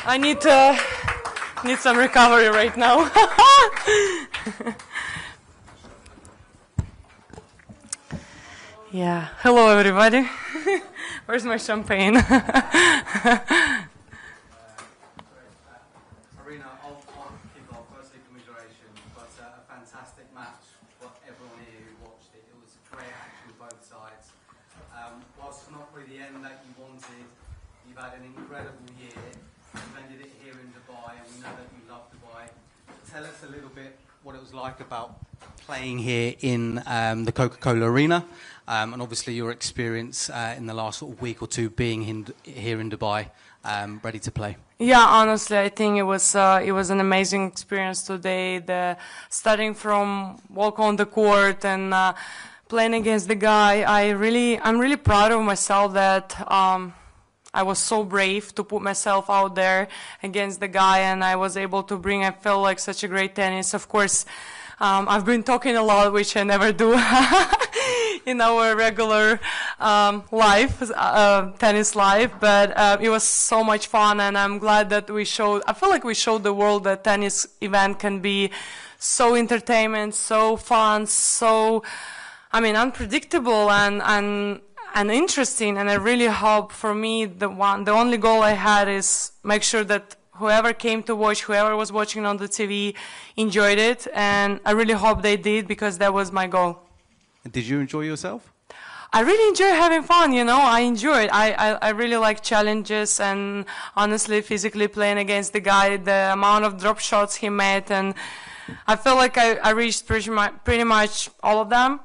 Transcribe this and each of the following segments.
I need some recovery right now. Yeah. Hello, everybody. Where's my champagne? Aryna, I'll kick off. Firstly, congratulations. But a fantastic match for everyone here who watched it. It was great action both sides. Whilst not really the end that you wanted, you've had an incredible year. You've ended it here in Dubai, and we know that you love Dubai. Tell us a little bit what it was like about playing here in the Coca-Cola Arena, and obviously your experience in the last sort of week or two being here in Dubai, ready to play. Yeah, honestly, I think it was an amazing experience today. Starting from walk on the court and playing against the guy, I'm really proud of myself that I was so brave to put myself out there against the guy, and I was able to bring, I felt like, such a great tennis. Of course, I've been talking a lot, which I never do in our regular tennis life, but it was so much fun, and I'm glad that I feel like we showed the world that tennis event can be so entertainment, so fun, so, unpredictable and interesting. And I really hope, for me, the only goal I had is make sure that whoever came to watch, whoever was watching on the TV, enjoyed it, and I really hope they did, because that was my goal. And did you enjoy yourself? I really enjoy having fun, I enjoy it. I really like challenges, and honestly, physically playing against the guy, the amount of drop shots he made, and I feel like I reached pretty much all of them.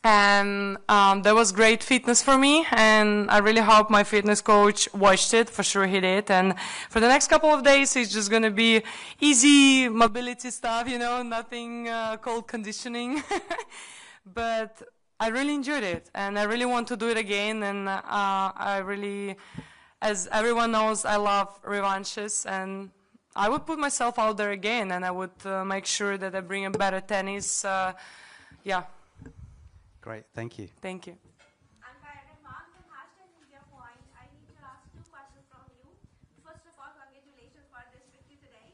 And that was great fitness for me, and I really hope my fitness coach watched it. For sure he did. And for the next couple of days, it's just going to be easy mobility stuff, nothing called conditioning. But I really enjoyed it, and I really want to do it again. And I really, as everyone knows, I love revanches, and I would put myself out there again, and I would make sure that I bring a better tennis. Yeah. Great, thank you. Thank you. And by remark the hashtag India point, I need to ask two questions from you. First of all, congratulations for this victory today.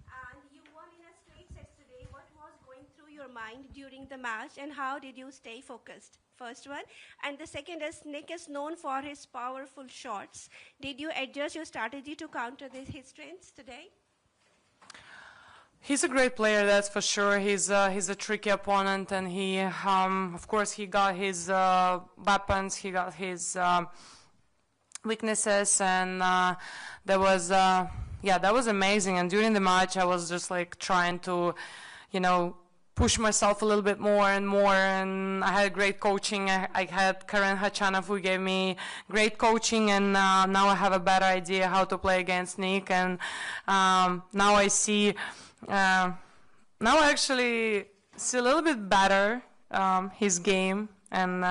And you won in a straight set today. What was going through your mind during the match, and how did you stay focused? First one. And the second is, Nick is known for his powerful shots. Did you adjust your strategy to counter his strengths today? He's a great player, that's for sure. He's a tricky opponent, and he, of course, he got his weapons, he got his weaknesses, and that was amazing. And during the match, I was just like trying to, push myself a little bit more and more. And I had great coaching. I had Karen Hachanov, who gave me great coaching, and now I have a better idea how to play against Nick. And now I see. Now I actually see a little bit better his game and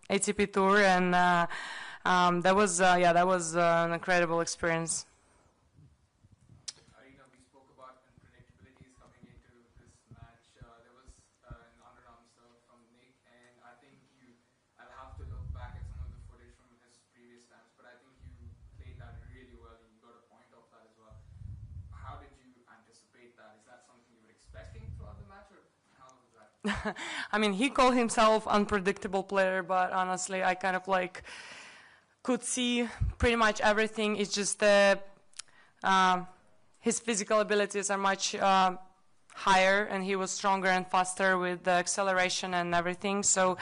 ATP Tour, and that was an incredible experience. Aryna, we spoke about unpredictabilities coming into this match. There was an underarm serve from Nick, and I think I'll have to look back at some of the footage from his previous times, but I think you played that really well, and you got a point off that as well. How did you anticipate that? Is that something you were expecting throughout the match, or how was that? He called himself unpredictable player, but honestly, I kind of could see pretty much everything. It's just his physical abilities are much higher, and he was stronger and faster with the acceleration and everything. So,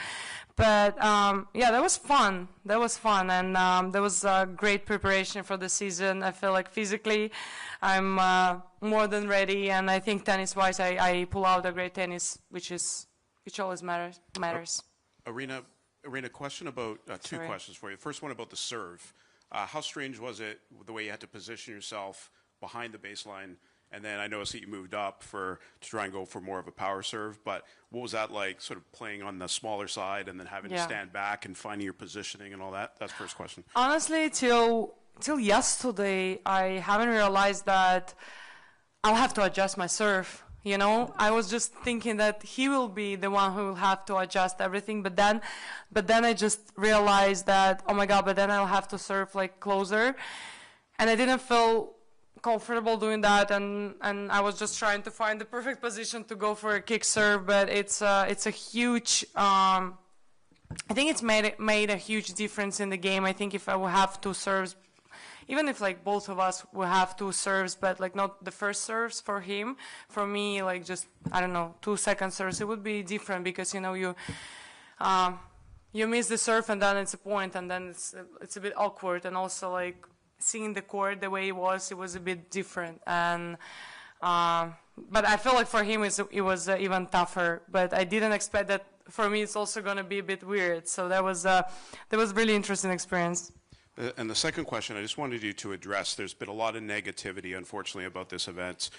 but that was fun. That was fun, and that was a great preparation for the season. I feel like physically, I'm more than ready, and I think tennis-wise, I pull out a great tennis, which always matters. Aryna, question about two questions for you. First one about the serve. How strange was it the way you had to position yourself behind the baseline? And then I noticed that you moved up to try and go for more of a power serve. But what was that like, sort of playing on the smaller side and then having to stand back and finding your positioning and all that? That's the first question. Honestly, till yesterday, I haven't realized that I'll have to adjust my serve. I was just thinking that he will be the one who will have to adjust everything. But then I just realized that, oh my God, but then I'll have to serve closer. And I didn't feel comfortable doing that, and I was just trying to find the perfect position to go for a kick serve, but it's a huge. I think it's made a huge difference in the game. I think if I will have two serves, even if like both of us will have two serves, but like not the first serves for him, for me like just I don't know 2 second serves, it would be different because you know you miss the serve and then it's a point and then it's a bit awkward, and also like seeing the court the way it was a bit different, and but I feel like for him it was even tougher, but I didn't expect that for me it's also going to be a bit weird, so that was really interesting experience. And the second question I just wanted you to address, there's been a lot of negativity, unfortunately, about this event,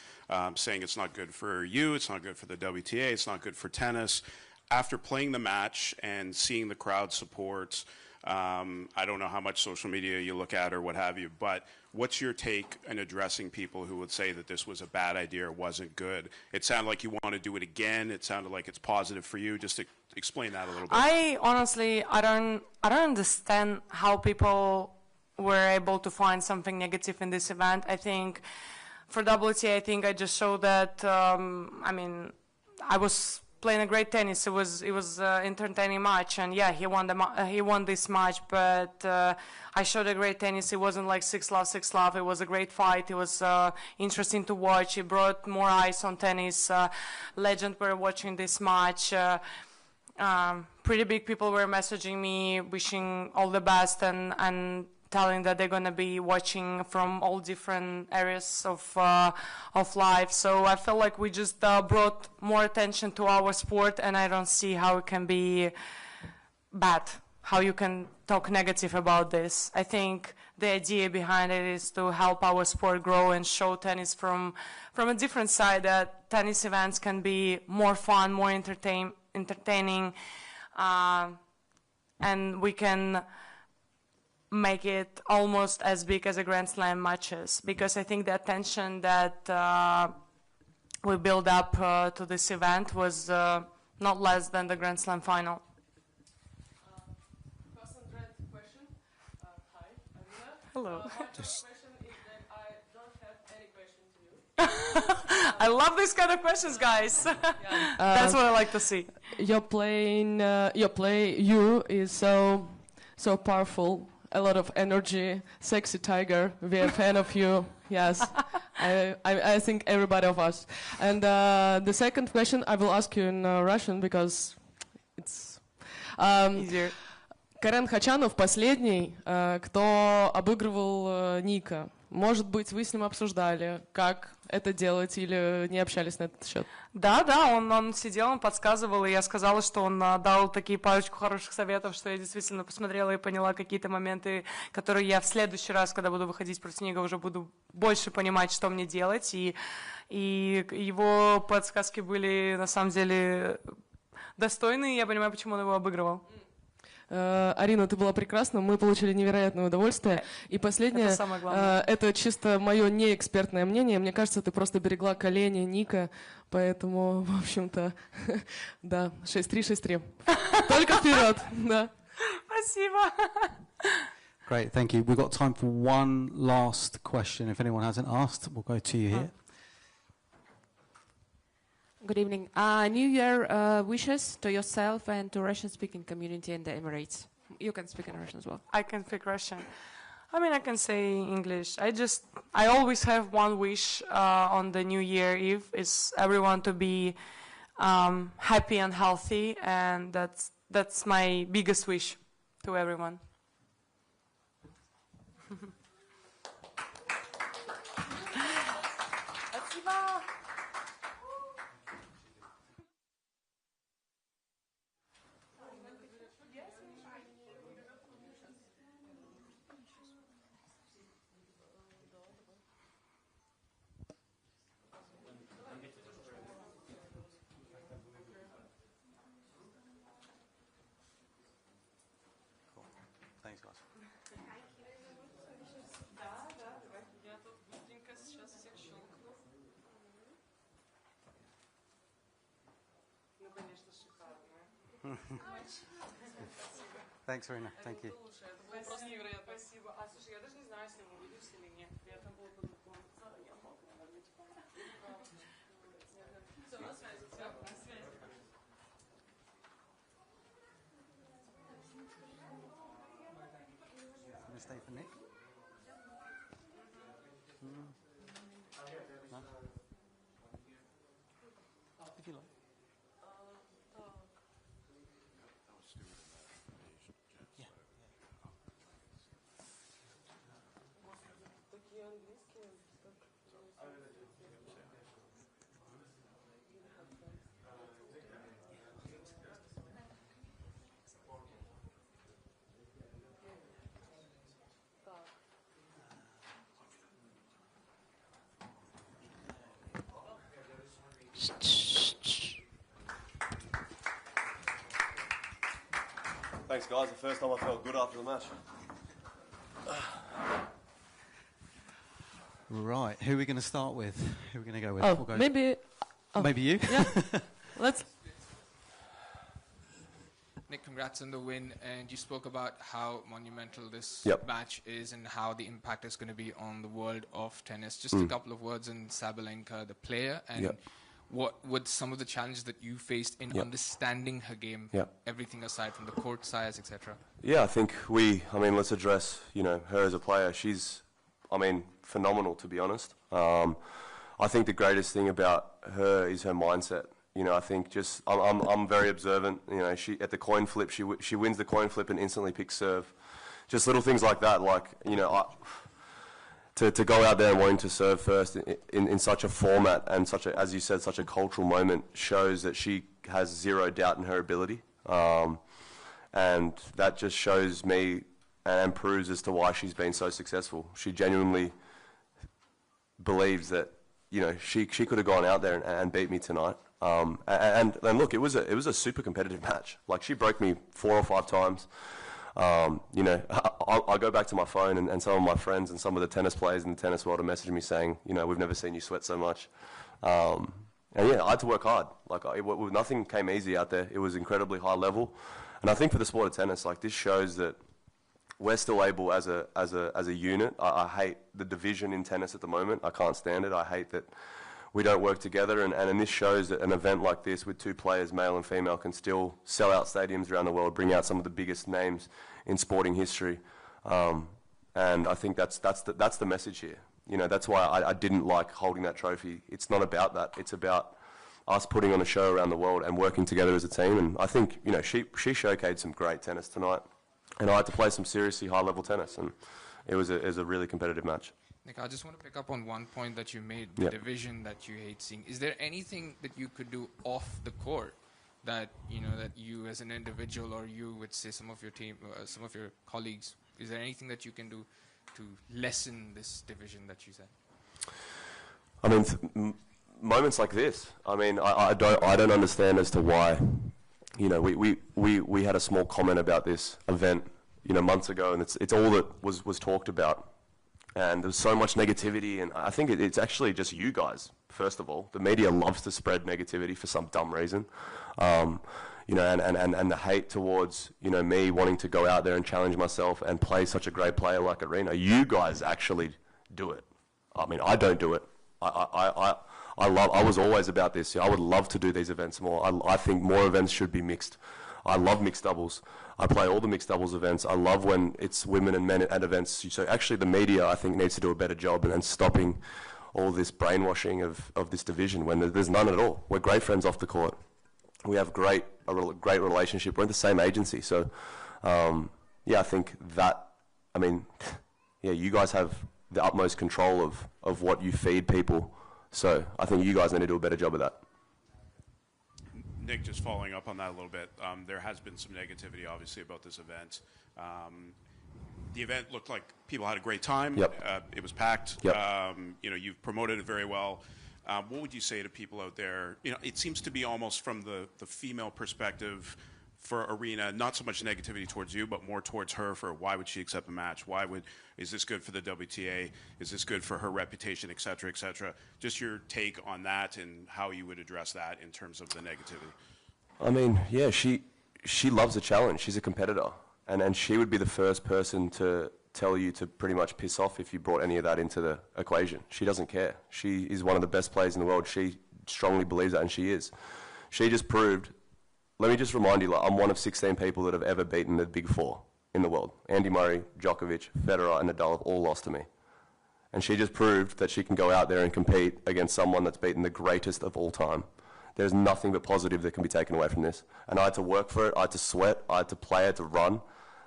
saying it's not good for you, it's not good for the WTA, it's not good for tennis. After playing the match and seeing the crowd support, I don't know how much social media you look at or what have you, but what's your take in addressing people who would say that this was a bad idea or wasn't good? It sounded like you want to do it again. It sounded like it's positive for you. Just to explain that a little bit. I honestly, I don't understand how people were able to find something negative in this event. I think for WTA, I think I just showed that, I mean, I was playing a great tennis. It was entertaining match, and yeah, he won this match. But I showed a great tennis. It wasn't like 6-love. It was a great fight. It was interesting to watch. It brought more eyes on tennis. Legends were watching this match. Pretty big people were messaging me, wishing all the best, and telling that they're gonna be watching from all different areas of life. So I feel like we just brought more attention to our sport, and I don't see how it can be bad, how you can talk negative about this. I think the idea behind it is to help our sport grow and show tennis from a different side, that tennis events can be more fun, more entertaining, and we can make it almost as big as a Grand Slam matches, because I think the attention that we built up to this event was not less than the Grand Slam final. Concentrate question. Hi, Aryna. Hello. My first question is that I don't have any question to you. I love these kind of questions, guys. That's what I like to see. Your play is so powerful. A lot of energy, sexy tiger. We're a fan of you. Yes, I think everybody of us. And the second question I will ask you in Russian because it's Easier. Карен Хачанов последний, кто обыгрывал Ника. Может быть, вы с ним обсуждали, как это делать, или не общались на этот счет? Да, он сидел, он подсказывал, и я сказала, что он дал такие парочку хороших советов, что я действительно посмотрела и поняла какие-то моменты, которые я в следующий раз, когда буду выходить против него, уже буду больше понимать, что мне делать, и его подсказки были на самом деле достойные, и я понимаю, почему он его обыгрывал. Арина, ты была прекрасна, мы получили невероятное удовольствие. И последнее, это самое главное. Это чисто мое неэкспертное мнение. Мне кажется, ты просто берегла колени Ника, поэтому, в общем-то, да, 6-3, 6-3. Только вперед, да. Спасибо. Great, thank you. We've got time for one last question. If anyone hasn't asked, we'll go to you here. Good evening. New Year wishes to yourself and to Russian-speaking community in the Emirates. You can speak in Russian as well. I can speak Russian. I mean, I can say English. I always have one wish on the New Year Eve, is everyone to be happy and healthy, and that's my biggest wish to everyone. Thanks, guys. Thanks, Aryna. Thank you. Спасибо. А слушай, я даже не знаю, если мы увидимся или нет. Приятно было познакомиться. Gonna stay for Nick? No? If you like. Thanks, guys. The first time I felt good after the match. Right, who are we going to start with? Who are we going to go with? Oh, We'll go maybe. Oh. maybe you? Yeah. Let's. Nick, congrats on the win. And you spoke about how monumental this Yep. match is and how the impact is going to be on the world of tennis. Just a couple of words on Sabalenka, the player, and Yep. what would some of the challenges that you faced in Yep. understanding her game, Yep. everything aside from the court size, etc. Yeah, I think let's address, her as a player. She's, phenomenal, to be honest. I think the greatest thing about her is her mindset. I think I'm very observant. She at the coin flip, she wins the coin flip and instantly picks serve. Just little things like that, to go out there and wanting to serve first in such a format and as you said, such a cultural moment shows that she has zero doubt in her ability. And that just shows me and proves as to why she's been so successful. She genuinely believes that, she could have gone out there and beat me tonight. And look, it was a super competitive match. Like, she broke me 4 or 5 times. I go back to my phone and some of my friends and some of the tennis players in the tennis world are messaging me saying, we've never seen you sweat so much. And yeah, I had to work hard. Nothing came easy out there. It was incredibly high level. And I think for the sport of tennis, this shows that we're still able as a unit. I hate the division in tennis at the moment. I can't stand it. I hate that we don't work together, and this shows that an event like this with 2 players, male and female, can still sell out stadiums around the world, bring out some of the biggest names in sporting history, and I think that's the message here. That's why I didn't like holding that trophy. It's not about that. It's about us putting on a show around the world and working together as a team. And I think she showcased some great tennis tonight, and I had to play some seriously high-level tennis, and it was a really competitive match. Nick, I just want to pick up on one point that you made, the division that you hate seeing. Is there anything that you could do off the court that, that you as an individual or you would say some of your team, some of your colleagues, is there anything that you can do to lessen this division that you said? Moments like this, I don't understand as to why, we had a small comment about this event, months ago, and it's all that was talked about. And there's so much negativity, and I think it's actually just you guys, first of all. The media loves to spread negativity for some dumb reason. And the hate towards, me wanting to go out there and challenge myself and play such a great player like Aryna. You guys actually do it. I don't do it. I was always about this. I would love to do these events more. I think more events should be mixed. I love mixed doubles. I play all the mixed doubles events. I love when it's women and men at events. So actually the media, I think, needs to do a better job and stopping all this brainwashing of this division when there's none at all. We're great friends off the court. We have a great relationship. We're in the same agency. So, I think that, you guys have the utmost control of what you feed people. So I think you guys need to do a better job of that. Nick, just following up on that a little bit, there has been some negativity, obviously, about this event. The event looked like people had a great time. Yep. It was packed. Yep. You've promoted it very well. What would you say to people out there? It seems to be almost from the female perspective for Aryna, not so much negativity towards you, but more towards her for why would she accept a match? Is this good for the WTA? Is this good for her reputation, et cetera, et cetera? Just your take on that and how you would address that in terms of the negativity. She loves a challenge. She's a competitor. And she would be the first person to tell you to pretty much piss off if you brought any of that into the equation. She doesn't care. She is one of the best players in the world. She strongly believes that, and she is. She just proved, let me just remind you, like, I'm one of 16 people that have ever beaten the big four in the world. Andy Murray, Djokovic, Federer, and Nadal have all lost to me. And she just proved that she can go out there and compete against someone that's beaten the greatest of all time. There's nothing but positive that can be taken away from this. And I had to work for it, I had to sweat, I had to play, I had to run.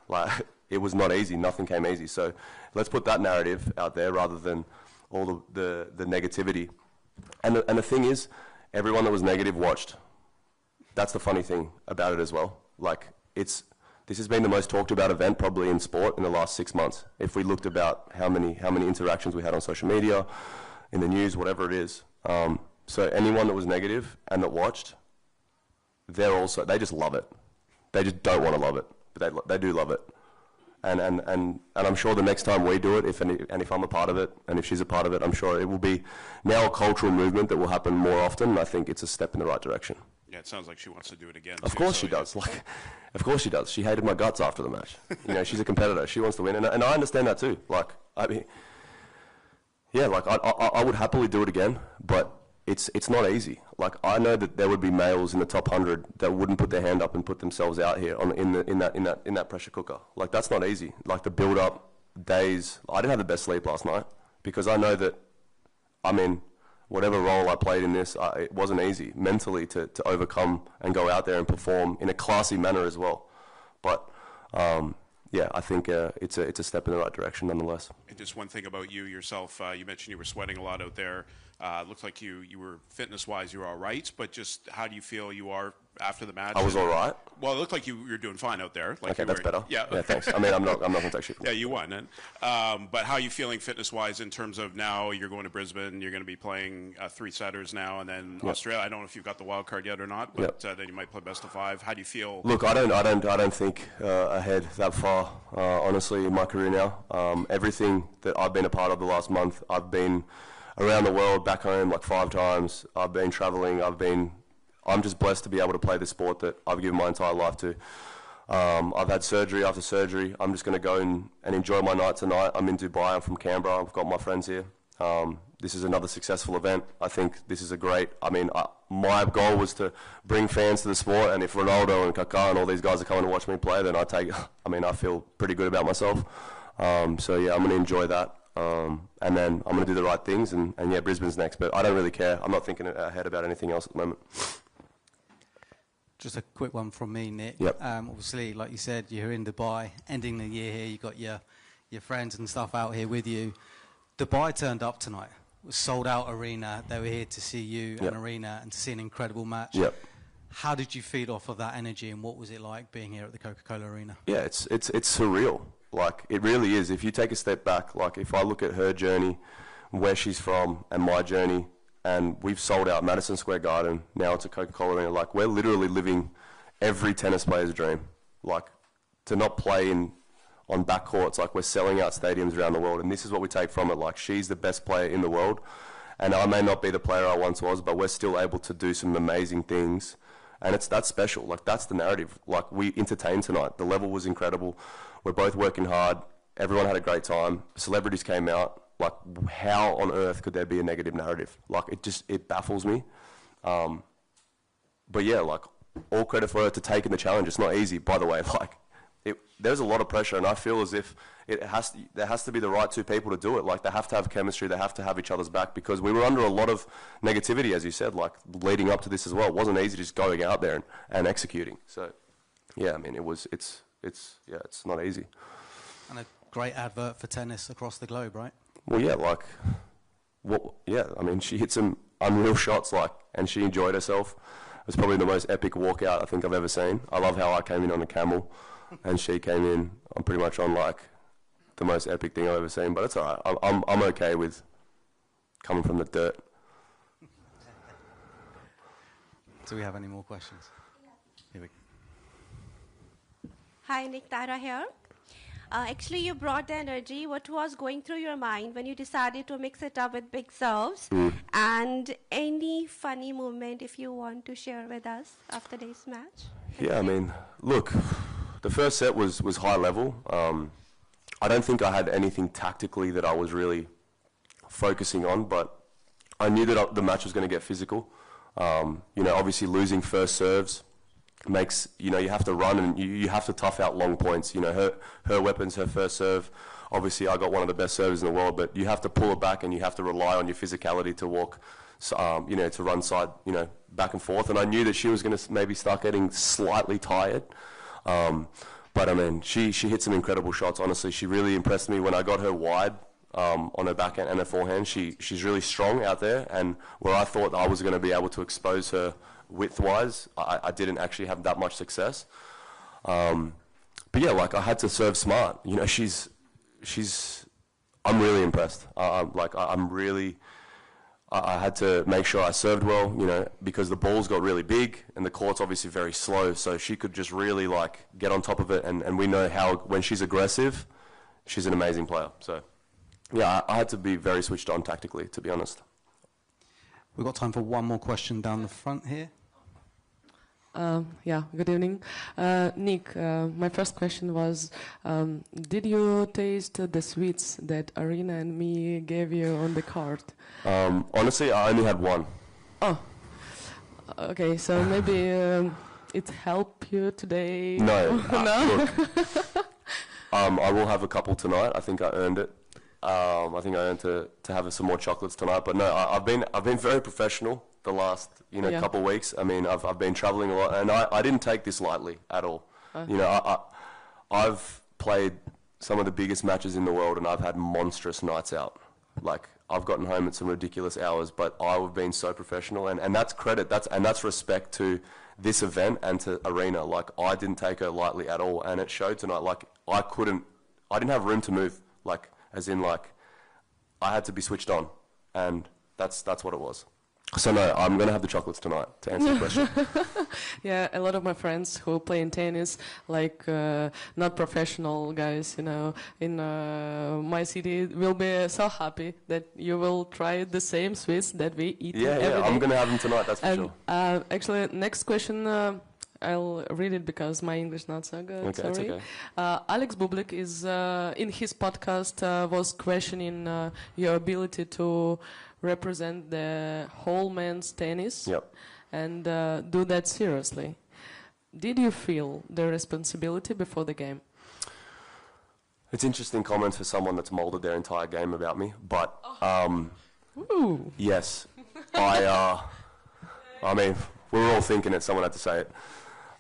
Like, it was not easy, nothing came easy. So let's put that narrative out there rather than all the negativity. And the thing is, everyone that was negative watched. That's the funny thing about it as well. Like, this has been the most talked about event probably in sport in the last 6 months. If we looked about how many interactions we had on social media, in the news, whatever it is. So anyone that was negative and that watched, they just love it. They just don't want to love it, but they do love it. And I'm sure the next time we do it, if I'm a part of it, and if she's a part of it, I'm sure it will be now a cultural movement that will happen more often. And I think it's a step in the right direction. Yeah, it sounds like she wants to do it again. Of course she does. Like, of course she does. She hated my guts after the match. You know, she's a competitor. She wants to win, and I understand that too. Like, I mean, yeah, like I would happily do it again, but it's not easy. Like, I know that there would be males in the top 100 that wouldn't put their hand up and put themselves out here in that pressure cooker. Like, that's not easy. Like, the build up days. I didn't have the best sleep last night because I know that, I mean, whatever role I played in this, it wasn't easy mentally to overcome and go out there and perform in a classy manner as well. But yeah, I think it's a step in the right direction nonetheless. And just one thing about you yourself, you mentioned you were sweating a lot out there. Looks like you were fitness-wise, you were all right, but just how do you feel you are after the match? I was all right. Well, it looked like you were doing fine out there. Like okay, that's better. Yeah. Yeah, thanks. I mean, I'm not going to take shit. Yeah, you won. And, but how are you feeling fitness-wise in terms of now you're going to Brisbane, you're going to be playing 3-setters now, and then Australia. I don't know if you've got the wild card yet or not, but then you might play best of 5. How do you feel? Look, I don't think ahead that far. Honestly, in my career now, everything that I've been a part of the last month, I've been around the world, back home like 5 times. I've been traveling. I'm just blessed to be able to play the sport that I've given my entire life to. I've had surgery after surgery. I'm just going to go and enjoy my night tonight. I'm in Dubai. I'm from Canberra. I've got my friends here. This is another successful event. I think this is a great, my goal was to bring fans to the sport, and if Ronaldo and Kaká and all these guys are coming to watch me play, then I feel pretty good about myself. So yeah, I'm going to enjoy that. And then I'm going to do the right things, and yeah, Brisbane's next, but I don't really care. I'm not thinking ahead about anything else at the moment. Just a quick one from me, Nick. Yep. Obviously, like you said, you're in Dubai, ending the year here. You've got your friends and stuff out here with you. Dubai turned up tonight. It was sold out arena. They were here to see you and Aryna and to see an incredible match. Yep. How did you feed off of that energy, and what was it like being here at the Coca-Cola Arena? Yeah, it's surreal. Like, it really is. If you take a step back, like if I look at her journey, where she's from, and my journey, and we've sold out Madison Square Garden, now it's a Coca-Cola Arena, like, we're literally living every tennis player's dream. Like, to not play on backcourts, like, we're selling out stadiums around the world, and this is what we take from it. Like, she's the best player in the world, and I may not be the player I once was, but we're still able to do some amazing things, and that's special. Like, that's the narrative. Like, we entertained tonight. The level was incredible. We're both working hard. Everyone had a great time. Celebrities came out. Like, how on earth could there be a negative narrative? Like, it baffles me. But yeah, like, all credit for her to taking the challenge. It's not easy, by the way. Like, there's a lot of pressure, and I feel as if there has to be the right two people to do it. Like, they have to have chemistry. They have to have each other's back, because we were under a lot of negativity, as you said, like, leading up to this as well. It wasn't easy just going out there and executing. So, yeah, I mean, it's not easy. And a great advert for tennis across the globe, right? Well, yeah, like, I mean, she hit some unreal shots, like, and she enjoyed herself. It was probably the most epic walkout I think I've ever seen. I love how I came in on a camel, and she came in pretty much on, like, the most epic thing I've ever seen. But it's all right. I'm okay with coming from the dirt. Do we have any more questions? Here we go. Hi, Nick, Tara here. Actually, you brought the energy. What was going through your mind when you decided to mix it up with big serves? And any funny moment if you want to share with us after this match? Yeah, I mean, look, the first set was high level. I don't think I had anything tactically that I was really focusing on, but I knew that the match was going to get physical. You know, obviously losing first serves makes, you know, you have to run and you have to tough out long points. You know, her weapon's her first serve. Obviously, I got one of the best servers in the world, but you have to pull it back and you have to rely on your physicality to walk, you know, to run side, you know, back and forth. And I knew that she was going to maybe start getting slightly tired. But I mean, she hit some incredible shots. Honestly, she really impressed me when I got her wide on her backhand and her forehand. She's really strong out there, and where I thought I was going to be able to expose her width-wise, I didn't actually have that much success. But yeah, like I had to serve smart. You know, I'm really impressed. I had to make sure I served well, you know, because the balls got really big and the court's obviously very slow, so she could just really like get on top of it, and we know how when she's aggressive, she's an amazing player. So yeah, I had to be very switched on tactically, to be honest. We've got time for one more question down the front here. Yeah, good evening. Nick, my first question was, did you taste the sweets that Aryna and me gave you on the court? Honestly, I only had one. Oh, okay, so maybe it helped you today? No. No? Look, I will have a couple tonight. I think I earned it. I think I earned to have some more chocolates tonight. But no, I've been very professional the last couple of weeks. I mean, I've been traveling a lot, and I didn't take this lightly at all. You know, I've played some of the biggest matches in the world, and I've had monstrous nights out. Like I've gotten home at some ridiculous hours, but I've been so professional, and that's credit. That's respect to this event and to Aryna. Like I didn't take her lightly at all, and it showed tonight. Like I didn't have room to move. Like as in like I had to be switched on, and that's what it was. So no, I'm going to have the chocolates tonight, to answer your question. Yeah, a lot of my friends who play in tennis, like not professional guys, you know, in my city, will be so happy that you will try the same sweets that we eat every day. I'm going to have them tonight, that's for sure. Actually, next question, I'll read it because my English not so good. Okay, sorry. it's okay. Alex Bublik is in his podcast was questioning your ability to represent the whole men's tennis and do that seriously. Did you feel the responsibility before the game? It's interesting comments for someone that's molded their entire game about me, but yes, I mean, we were all thinking it, someone had to say it.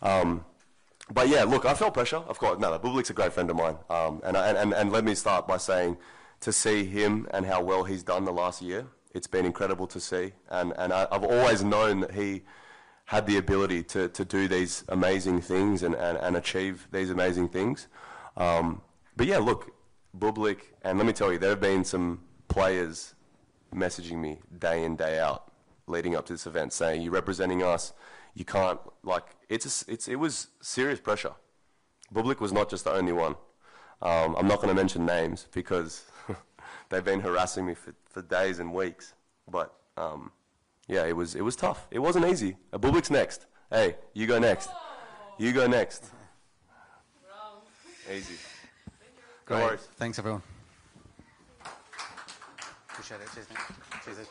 But yeah, look, I felt pressure, of course. No, Bublik's a great friend of mine. And let me start by saying, to see him and how well he's done the last year, it's been incredible to see. And I've always known that he had the ability to do these amazing things and achieve these amazing things. But yeah, look, Bublik, and let me tell you, there have been some players messaging me day in, day out leading up to this event saying, you're representing us, you can't, like, it was serious pressure. Bublik was not just the only one. I'm not going to mention names because they've been harassing me for days and weeks. But yeah, it was tough. It wasn't easy. Bublik's next. Hey, you go next. You go next. Easy. Great. Thanks, everyone. Appreciate it. Cheers, mate. Cheers.